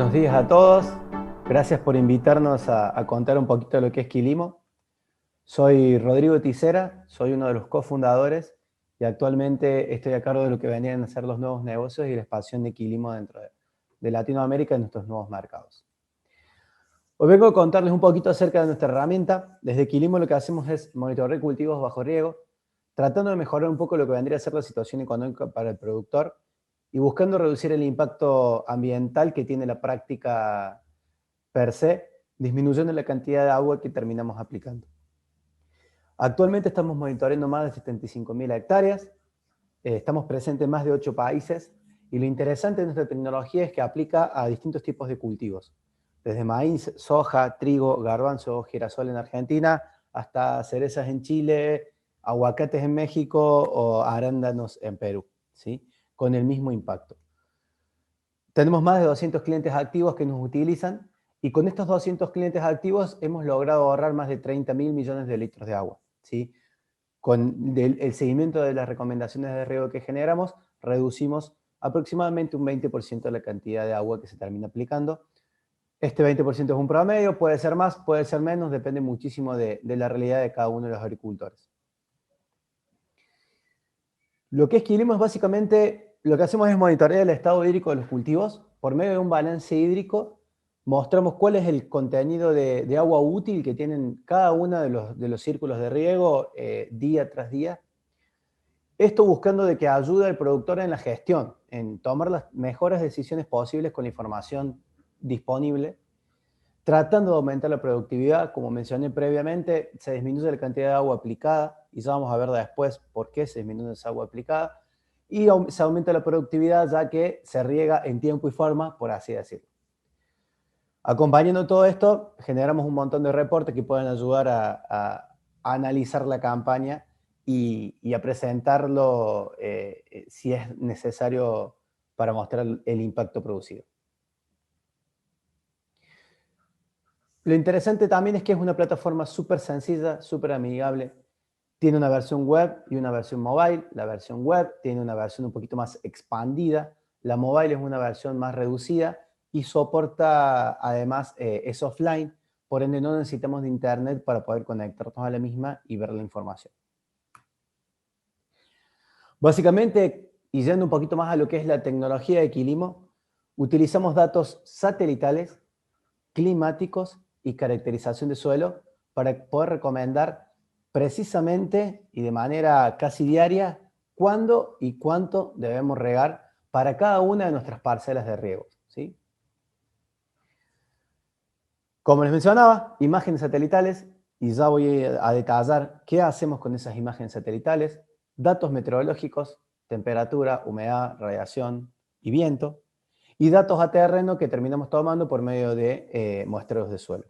Buenos días a todos. Gracias por invitarnos a contar un poquito de lo que es Quilimo. Soy Rodrigo Ticera, soy uno de los cofundadores y actualmente estoy a cargo de lo que venían a ser los nuevos negocios y la expansión de Quilimo dentro de Latinoamérica en nuestros nuevos mercados. Hoy vengo a contarles un poquito acerca de nuestra herramienta. Desde Quilimo lo que hacemos es monitorear cultivos bajo riego, tratando de mejorar un poco lo que vendría a ser la situación económica para el productor y buscando reducir el impacto ambiental que tiene la práctica per se, disminuyendo la cantidad de agua que terminamos aplicando. Actualmente estamos monitoreando más de 75.000 hectáreas, estamos presentes en más de 8 países y lo interesante de nuestra tecnología es que aplica a distintos tipos de cultivos, desde maíz, soja, trigo, garbanzo, girasol en Argentina, hasta cerezas en Chile, aguacates en México o arándanos en Perú, ¿sí? Con el mismo impacto. Tenemos más de 200 clientes activos que nos utilizan y con estos 200 clientes activos hemos logrado ahorrar más de 30.000 millones de litros de agua, ¿sí? Con el seguimiento de las recomendaciones de riego que generamos, reducimos aproximadamente un 20% de la cantidad de agua que se termina aplicando. Este 20% es un promedio, puede ser más, puede ser menos, depende muchísimo de la realidad de cada uno de los agricultores. Lo que es Quilimo es básicamente, lo que hacemos es monitorear el estado hídrico de los cultivos. Por medio de un balance hídrico, mostramos cuál es el contenido de agua útil que tienen cada uno de los círculos de riego día tras día. Esto buscando de que ayude al productor en la gestión, en tomar las mejores decisiones posibles con la información disponible, tratando de aumentar la productividad. Como mencioné previamente, se disminuye la cantidad de agua aplicada, y ya vamos a ver después por qué se disminuye esa agua aplicada, y se aumenta la productividad ya que se riega en tiempo y forma, por así decirlo. Acompañando todo esto, generamos un montón de reportes que pueden ayudar a analizar la campaña y a presentarlo si es necesario para mostrar el impacto producido. Lo interesante también es que es una plataforma súper sencilla, súper amigable. Tiene una versión web y una versión mobile. La versión web tiene una versión un poquito más expandida. La mobile es una versión más reducida y soporta, además, es offline. Por ende, no necesitamos de internet para poder conectarnos a la misma y ver la información. Básicamente, y yendo un poquito más a lo que es la tecnología de Quilimo, utilizamos datos satelitales, climáticos y caracterización de suelo para poder recomendar precisamente y de manera casi diaria cuándo y cuánto debemos regar para cada una de nuestras parcelas de riego, ¿sí? Como les mencionaba, imágenes satelitales, y ya voy a detallar qué hacemos con esas imágenes satelitales, datos meteorológicos, temperatura, humedad, radiación y viento, y datos a terreno que terminamos tomando por medio de muestreos de suelo.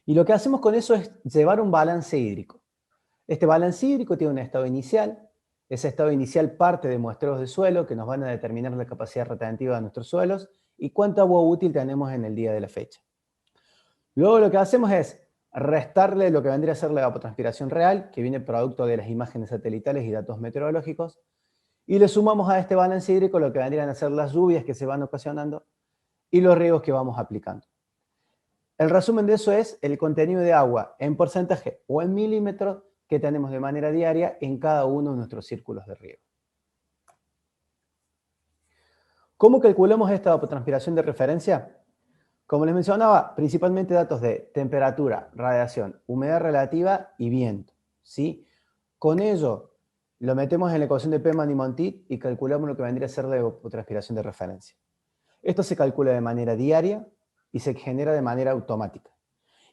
Y lo que hacemos con eso es llevar un balance hídrico. Este balance hídrico tiene un estado inicial. Ese estado inicial parte de muestreos de suelo que nos van a determinar la capacidad retentiva de nuestros suelos y cuánta agua útil tenemos en el día de la fecha. Luego lo que hacemos es restarle lo que vendría a ser la evapotranspiración real, que viene producto de las imágenes satelitales y datos meteorológicos, y le sumamos a este balance hídrico lo que vendrían a ser las lluvias que se van ocasionando y los riegos que vamos aplicando. El resumen de eso es el contenido de agua en porcentaje o en milímetros que tenemos de manera diaria en cada uno de nuestros círculos de riego. ¿Cómo calculamos esta evapotranspiración de referencia? Como les mencionaba, principalmente datos de temperatura, radiación, humedad relativa y viento, ¿sí? Con ello, lo metemos en la ecuación de Peman y Montit y calculamos lo que vendría a ser la evapotranspiración de referencia. Esto se calcula de manera diaria y se genera de manera automática.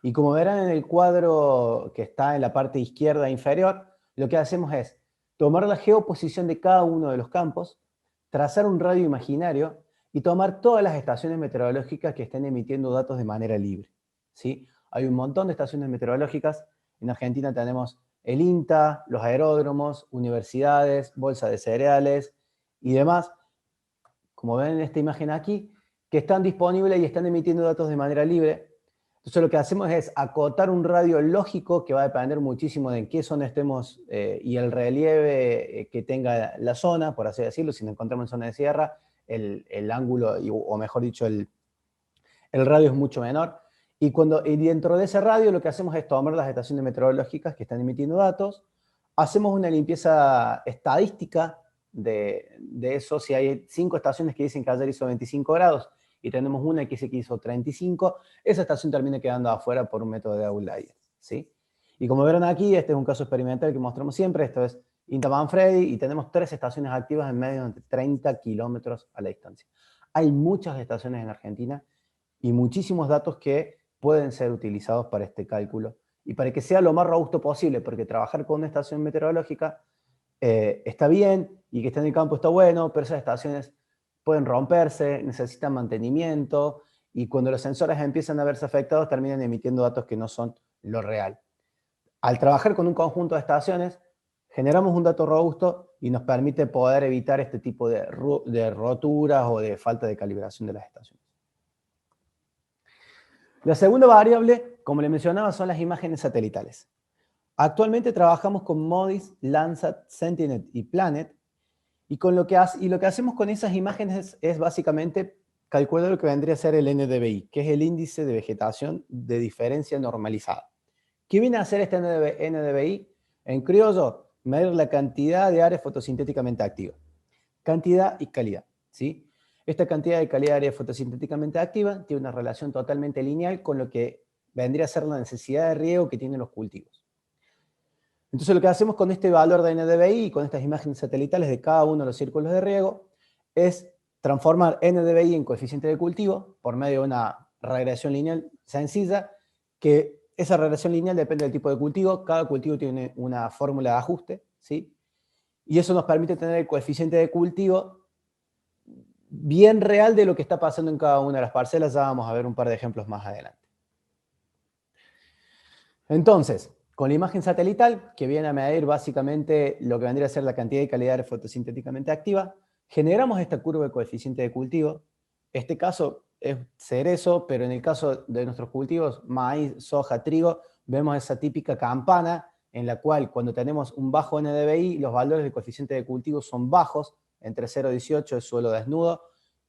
Y como verán en el cuadro que está en la parte izquierda inferior, lo que hacemos es tomar la geoposición de cada uno de los campos, trazar un radio imaginario y tomar todas las estaciones meteorológicas que estén emitiendo datos de manera libre, ¿sí? Hay un montón de estaciones meteorológicas. En Argentina tenemos el INTA, los aeródromos, universidades, bolsa de cereales y demás, como ven en esta imagen aquí, que están disponibles y están emitiendo datos de manera libre. Entonces lo que hacemos es acotar un radio lógico que va a depender muchísimo de en qué zona estemos y el relieve que tenga la zona, por así decirlo. Si nos encontramos en zona de sierra, el ángulo, o mejor dicho, el radio es mucho menor. Y dentro de ese radio lo que hacemos es tomar las estaciones meteorológicas que están emitiendo datos, hacemos una limpieza estadística de eso. Si hay 5 estaciones que dicen que ayer hizo 25 grados y tenemos una que dice que hizo 35, esa estación termina quedando afuera por un método de outlier, ¿sí? Y como verán aquí, este es un caso experimental que mostramos siempre. Esto es INTA Manfredi y tenemos 3 estaciones activas en medio de 30 kilómetros a la distancia. Hay muchas estaciones en Argentina y muchísimos datos que pueden ser utilizados para este cálculo y para que sea lo más robusto posible, porque trabajar con una estación meteorológica está bien y que esté en el campo está bueno, pero esas estaciones pueden romperse, necesitan mantenimiento y cuando los sensores empiezan a verse afectados terminan emitiendo datos que no son lo real. Al trabajar con un conjunto de estaciones, generamos un dato robusto y nos permite poder evitar este tipo de roturas o de falta de calibración de las estaciones. La segunda variable, como le mencionaba, son las imágenes satelitales. Actualmente trabajamos con MODIS, Landsat, Sentinel y Planet, y lo que hacemos con esas imágenes es básicamente calcular lo que vendría a ser el NDVI, que es el índice de vegetación de diferencia normalizada. ¿Qué viene a hacer este NDVI? En criollo, medir la cantidad de área fotosintéticamente activa. Cantidad y calidad, ¿sí? Esta cantidad y calidad de área fotosintéticamente activa tiene una relación totalmente lineal con lo que vendría a ser la necesidad de riego que tienen los cultivos. Entonces lo que hacemos con este valor de NDVI y con estas imágenes satelitales de cada uno de los círculos de riego es transformar NDVI en coeficiente de cultivo por medio de una regresión lineal sencilla, que esa regresión lineal depende del tipo de cultivo. Cada cultivo tiene una fórmula de ajuste, ¿sí? Y eso nos permite tener el coeficiente de cultivo bien real de lo que está pasando en cada una de las parcelas. Ya vamos a ver un par de ejemplos más adelante. Entonces, con la imagen satelital, que viene a medir básicamente lo que vendría a ser la cantidad y calidad de fotosintéticamente activa, generamos esta curva de coeficiente de cultivo. Este caso es cerezo, pero en el caso de nuestros cultivos, maíz, soja, trigo, vemos esa típica campana en la cual cuando tenemos un bajo NDVI, los valores de coeficiente de cultivo son bajos, entre 0,18 es suelo desnudo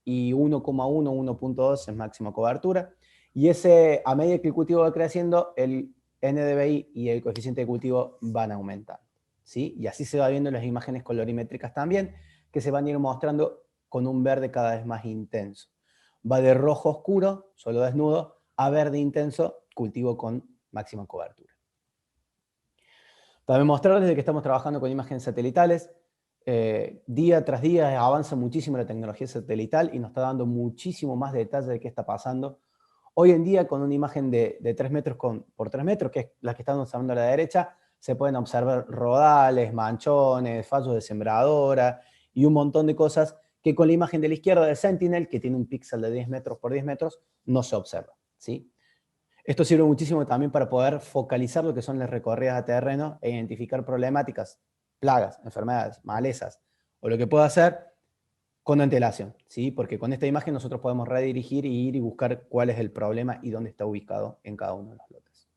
y 1,1, 1,2 es máxima cobertura. Y a medida que el cultivo va creciendo, el NDVI y el coeficiente de cultivo van aumentando, ¿sí? Y así se va viendo en las imágenes colorimétricas también, que se van a ir mostrando con un verde cada vez más intenso. Va de rojo oscuro, suelo desnudo, a verde intenso, cultivo con máxima cobertura. También mostrarles que estamos trabajando con imágenes satelitales. Día tras día avanza muchísimo la tecnología satelital y nos está dando muchísimo más detalle de qué está pasando. Hoy en día, con una imagen de 3 metros por 3 metros, que es la que estamos observando a la derecha, se pueden observar rodales, manchones, fallos de sembradora y un montón de cosas que con la imagen de la izquierda de Sentinel, que tiene un píxel de 10 metros por 10 metros, no se observa, ¿sí? Esto sirve muchísimo también para poder focalizar lo que son las recorridas a terreno e identificar problemáticas, plagas, enfermedades, malezas, o lo que pueda hacer con antelación, ¿sí? Porque con esta imagen nosotros podemos redirigir y ir y buscar cuál es el problema y dónde está ubicado en cada uno de los lotes.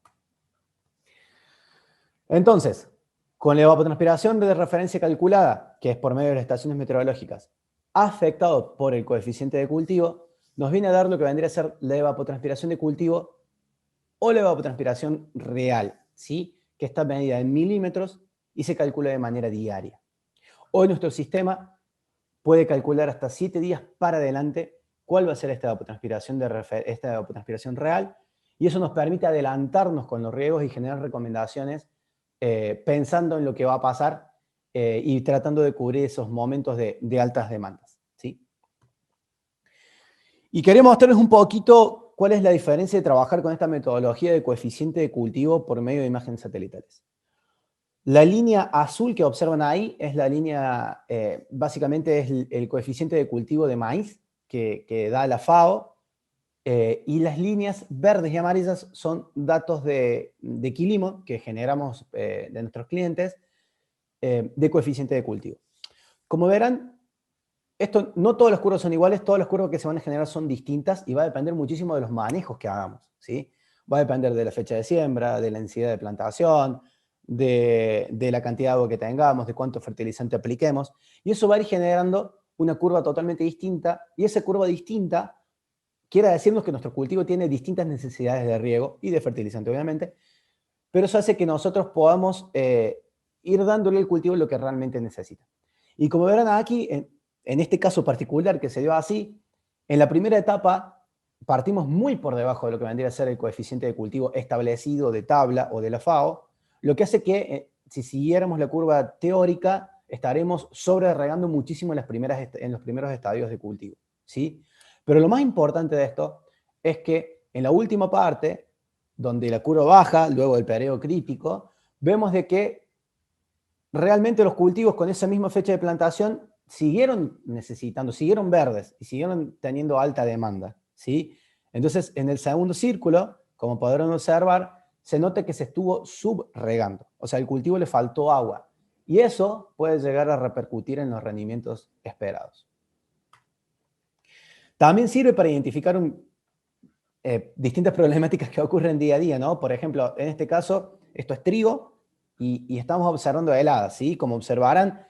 Entonces, con la evapotranspiración de referencia calculada, que es por medio de las estaciones meteorológicas, afectado por el coeficiente de cultivo, nos viene a dar lo que vendría a ser la evapotranspiración de cultivo o la evapotranspiración real, ¿sí? Que está medida en milímetros y se calcula de manera diaria. Hoy nuestro sistema puede calcular hasta 7 días para adelante cuál va a ser esta evapotranspiración real, y eso nos permite adelantarnos con los riegos y generar recomendaciones pensando en lo que va a pasar y tratando de cubrir esos momentos de altas demandas, ¿sí? Y quería mostrarles un poquito cuál es la diferencia de trabajar con esta metodología de coeficiente de cultivo por medio de imágenes satelitales. La línea azul que observan ahí es la línea, básicamente es el coeficiente de cultivo de maíz que da la FAO, y las líneas verdes y amarillas son datos de Quilimo que generamos de nuestros clientes de coeficiente de cultivo. Como verán, no todas las curvas son iguales, todas las curvas que se van a generar son distintas y va a depender muchísimo de los manejos que hagamos, ¿sí? Va a depender de la fecha de siembra, de la densidad de plantación, de la cantidad de agua que tengamos, de cuánto fertilizante apliquemos, y eso va a ir generando una curva totalmente distinta, y esa curva distinta quiere decirnos que nuestro cultivo tiene distintas necesidades de riego y de fertilizante, obviamente, pero eso hace que nosotros podamos ir dándole al cultivo lo que realmente necesita. Y como verán aquí, en este caso particular que se dio así, en la primera etapa partimos muy por debajo de lo que vendría a ser el coeficiente de cultivo establecido de tabla o de la FAO, lo que hace que si siguiéramos la curva teórica, estaremos sobre regando muchísimo en los primeros estadios de cultivo, ¿sí? Pero lo más importante de esto es que en la última parte, donde la curva baja, luego del periodo crítico, vemos de que realmente los cultivos con esa misma fecha de plantación siguieron necesitando, siguieron verdes y siguieron teniendo alta demanda, ¿sí? Entonces, en el segundo círculo, como podrán observar, se nota que se estuvo subregando, o sea, al cultivo le faltó agua, y eso puede llegar a repercutir en los rendimientos esperados. También sirve para identificar distintas problemáticas que ocurren día a día, ¿no? Por ejemplo, en este caso, esto es trigo y estamos observando heladas, ¿sí? Como observarán,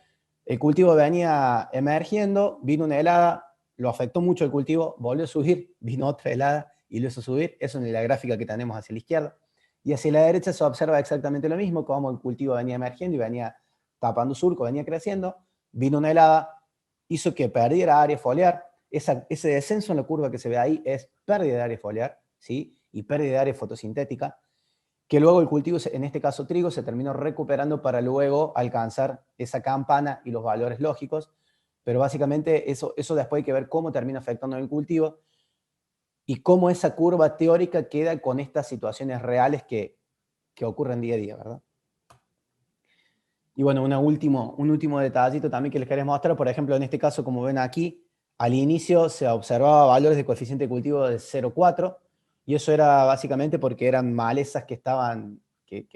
el cultivo venía emergiendo, vino una helada, lo afectó mucho el cultivo, volvió a subir, vino otra helada y lo hizo subir. Eso es la gráfica que tenemos hacia la izquierda. Y hacia la derecha se observa exactamente lo mismo, como el cultivo venía emergiendo y venía tapando surco, venía creciendo, vino una helada, hizo que perdiera área foliar. Ese descenso en la curva que se ve ahí es pérdida de área foliar, ¿sí? Y pérdida de área fotosintética, que luego el cultivo, en este caso trigo, se terminó recuperando para luego alcanzar esa campana y los valores lógicos, pero básicamente eso después hay que ver cómo termina afectando el cultivo y cómo esa curva teórica queda con estas situaciones reales que ocurren día a día, ¿verdad? Y bueno, un último detallito también que les queremos mostrar, por ejemplo, en este caso, como ven aquí, al inicio se observaba valores de coeficiente de cultivo de 0,4, y eso era básicamente porque eran malezas que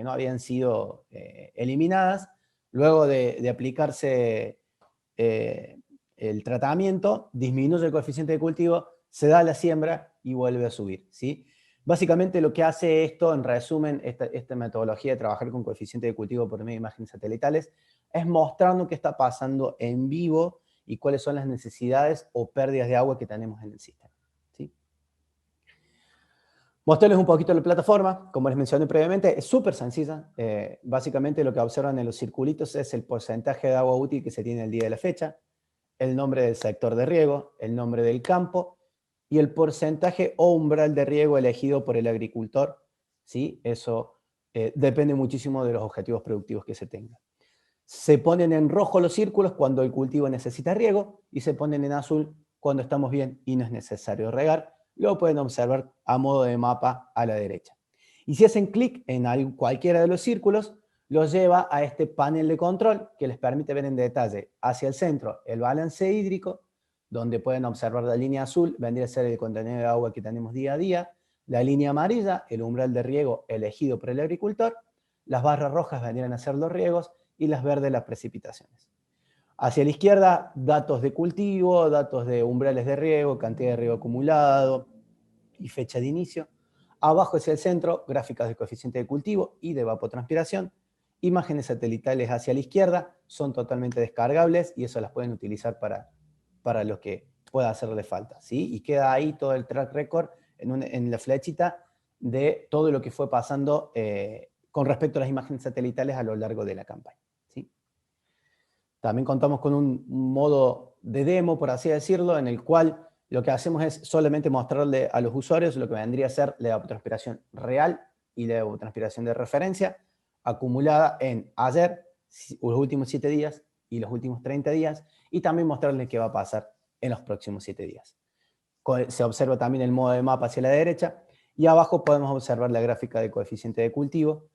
no habían sido eliminadas. Luego de aplicarse el tratamiento, disminuye el coeficiente de cultivo, se da la siembra y vuelve a subir, ¿sí? Básicamente lo que hace esto, en resumen, esta metodología de trabajar con coeficiente de cultivo por medio de imágenes satelitales, es mostrarnos qué está pasando en vivo y cuáles son las necesidades o pérdidas de agua que tenemos en el sistema, ¿sí? Mostrarles un poquito la plataforma, como les mencioné previamente, es súper sencilla. Básicamente lo que observan en los circulitos es el porcentaje de agua útil que se tiene el día de la fecha, el nombre del sector de riego, el nombre del campo y el porcentaje o umbral de riego elegido por el agricultor, ¿sí? Eso depende muchísimo de los objetivos productivos que se tengan. Se ponen en rojo los círculos cuando el cultivo necesita riego y se ponen en azul cuando estamos bien y no es necesario regar. Lo pueden observar a modo de mapa a la derecha. Y si hacen clic en cualquiera de los círculos, los lleva a este panel de control que les permite ver en detalle hacia el centro el balance hídrico, donde pueden observar la línea azul, vendría a ser el contenido de agua que tenemos día a día, la línea amarilla, el umbral de riego elegido por el agricultor, las barras rojas vendrían a ser los riegos y las verdes las precipitaciones. Hacia la izquierda, datos de cultivo, datos de umbrales de riego, cantidad de riego acumulado y fecha de inicio. Abajo hacia el centro, gráficas de coeficiente de cultivo y de evapotranspiración. Imágenes satelitales hacia la izquierda son totalmente descargables y eso las pueden utilizar para lo que pueda hacerle falta, ¿sí? Y queda ahí todo el track record en la flechita de todo lo que fue pasando con respecto a las imágenes satelitales a lo largo de la campaña, ¿sí? También contamos con un modo de demo, por así decirlo, en el cual lo que hacemos es solamente mostrarle a los usuarios lo que vendría a ser la evapotranspiración real y la evapotranspiración de referencia acumulada en ayer, los últimos 7 días y los últimos 30 días, y también mostrarles qué va a pasar en los próximos 7 días. Se observa también el modo de mapa hacia la derecha, y abajo podemos observar la gráfica de coeficiente de cultivo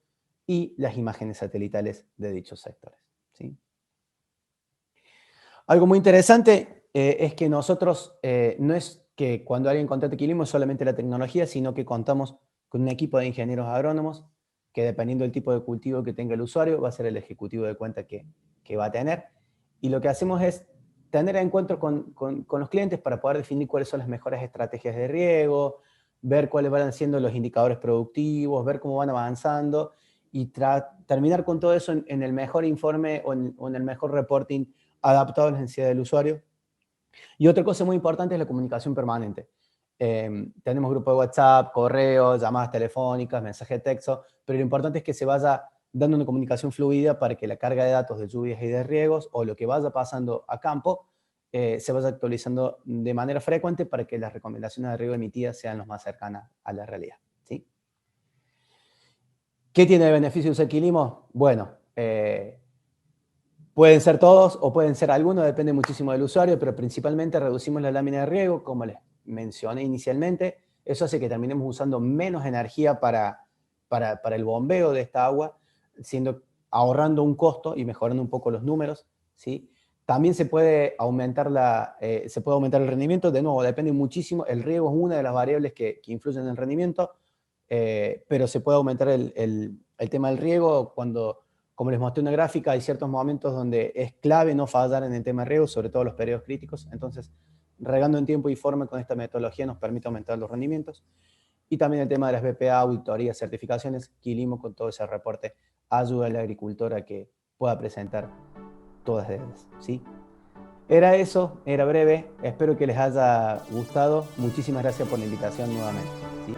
y las imágenes satelitales de dichos sectores, ¿sí? Algo muy interesante es que nosotros, no es que cuando alguien contrate Quilimo es solamente la tecnología, sino que contamos con un equipo de ingenieros agrónomos que dependiendo del tipo de cultivo que tenga el usuario, va a ser el ejecutivo de cuenta que va a tener. Y lo que hacemos es tener encuentros con los clientes para poder definir cuáles son las mejores estrategias de riego, ver cuáles van siendo los indicadores productivos, ver cómo van avanzando y terminar con todo eso en el mejor informe o en el mejor reporting adaptado a las necesidades del usuario. Y otra cosa muy importante es la comunicación permanente. tenemos grupo de WhatsApp, correos, llamadas telefónicas, mensajes de texto, pero lo importante es que se vaya dando una comunicación fluida para que la carga de datos de lluvias y de riegos o lo que vaya pasando a campo se vaya actualizando de manera frecuente para que las recomendaciones de riego emitidas sean lo más cercanas a la realidad, ¿sí? ¿Qué tiene de beneficio usar Quilimo? Bueno, pueden ser todos o pueden ser algunos, depende muchísimo del usuario, pero principalmente reducimos la lámina de riego, como les mencioné inicialmente. Eso hace que terminemos usando menos energía para el bombeo de esta agua, ahorrando un costo y mejorando un poco los números, ¿sí? También se puede aumentar el rendimiento. De nuevo, depende muchísimo. El riego es una de las variables que influyen en el rendimiento, pero se puede aumentar el tema del riego cuando, como les mostré en una gráfica, hay ciertos momentos donde es clave no fallar en el tema de riego, sobre todo los periodos críticos. Entonces, regando en tiempo y forma con esta metodología nos permite aumentar los rendimientos. Y también el tema de las BPA, auditorías, certificaciones, Quilimo con todo ese reporte ayuda al agricultor a que pueda presentar todas ellas, ¿sí? Era eso, era breve, espero que les haya gustado. Muchísimas gracias por la invitación nuevamente, ¿sí?